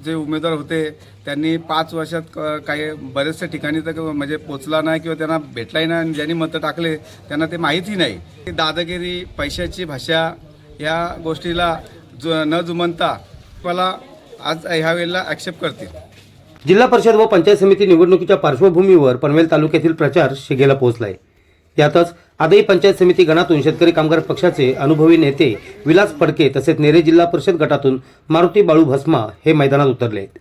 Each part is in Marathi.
जे उमेदवार होते त्यांनी 5 वर्षात काही बरेचशा ठिकाणी तर म्हणजे पोचला नाही किंवा त्यांना भेटलाही नाही आणि ज्यांनी मतं टाकले त्यांना ते माहिती नाही। दादागिरी, पैशाची भाषा या गोष्टीला न जुमानता मला आज ह्या वेळेला ॲक्सेप्ट करतील। जिल्हा परिषद व पंचायत समिती निवडणुकीच्या पार्श्वभूमीवर पनवेल तालुक्यातील प्रचार शिगेला पोहोचलाय। यातच आदई पंचायत समिती गणातून शेतकरी कामगार पक्षाचे अनुभवी नेते विलास फडके तसेच नेरे जिल्हा परिषद गटातून मारुती बाळू भस्मा हे मैदानात उतरले आहेत।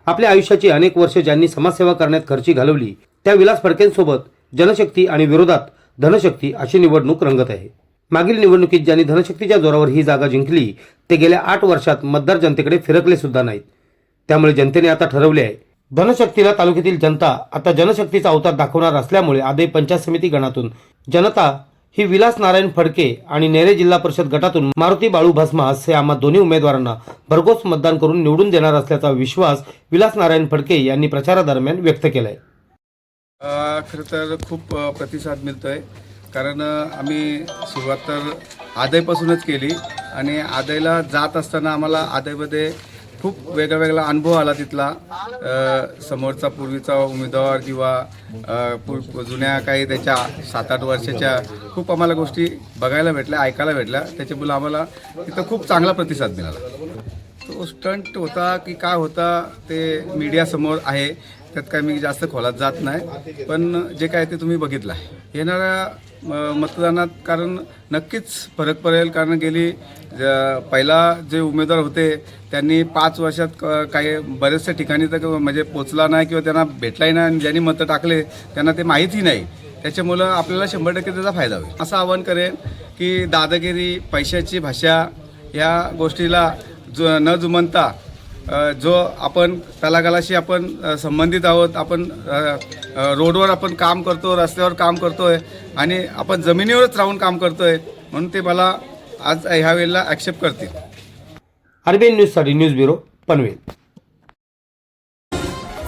आपल्या आयुष्याची अनेक वर्षे ज्यांनी समाजसेवा करण्यात खर्ची घालवली त्या विलास फडकेंसोबत जनशक्ती आणि विरोधात धनशक्ती अशी निवडणूक रंगत आहे। मागील निवडणुकीत ज्यांनी धनशक्तीच्या जोरावर ही जागा जिंकली ते गेल्या 8 वर्षात मतदार जनतेकडे फिरकले सुद्धा नाहीत। त्यामुळे जनतेने आता ठरवले आहे धनशक्तीला तालुक्यातील जनता आता जनशक्तीचा अवतार दाखवणार असल्यामुळे आदई पंचायत समिती गणातून जनता ही विलास नारायण फडके आणि नेरे जिल्हा परिषद गटातून मारुती बाळू भस्मा असे आम्हा दोन्ही उमेदवारांना भरघोस मतदान करून निवडून देणार असल्याचा विश्वास विलास नारायण फडके यांनी प्रचारादरम्यान व्यक्त केलाय। खरं तर खूप प्रतिसाद मिळतोय कारण आम्ही सुरुवात तर आदईपासूनच केली आणि आदईला जात असताना आम्हाला आदईमध्ये खूप वेगळा अनुभव आला। तिथला समोरचा पूर्वीचा उमेदवार किंवा जुन्या काही त्याच्या 7-8 वर्षाच्या खूप आम्हाला गोष्टी बघायला भेटल्या, ऐकायला भेटल्या। त्याच्यामुळे आम्हाला तिथं खूप चांगला प्रतिसाद मिळाला। तो स्टंट होता की काय होता ते मीडियासमोर आहे, त्यात काय मी जास्त खोलात जात नाही, पण जे काय ते तुम्ही बघितलं आहे। येणाऱ्या मतदानात कारण नक्कीच फरक पडेल कारण गेली पहिला जे उमेदवार होते त्यांनी 5 वर्षात काही बरेचशा ठिकाणी तर म्हणजे पोचला नाही किंवा त्यांना भेटलाही नाही आणि ज्यांनी मतं टाकले त्यांना ते माहिती नाही। त्याच्यामुळं आपल्याला 100% त्याचा फायदा होईल। असं आवाहन करेन की दादागिरी, पैशाची भाषा या गोष्टीला न जुमानता जो आपण तलागालाशी आपण संबंधित आहोत, आपण रोडवर आपण काम करतो, रस्त्यावर काम करतोय आणि आपण जमिनीवरच राहून काम करतोय, म्हणून ते मला आज ह्या वेळेला ॲक्सेप्ट करतील। आरबीएन न्यूज साठी न्यूज ब्युरो पनवेल।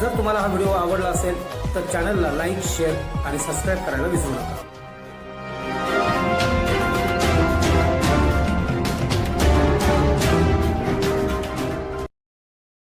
जर तुम्हाला हा व्हिडिओ आवडला असेल तर चॅनलला लाईक, शेअर आणि सबस्क्राईब करायला विसरू नका।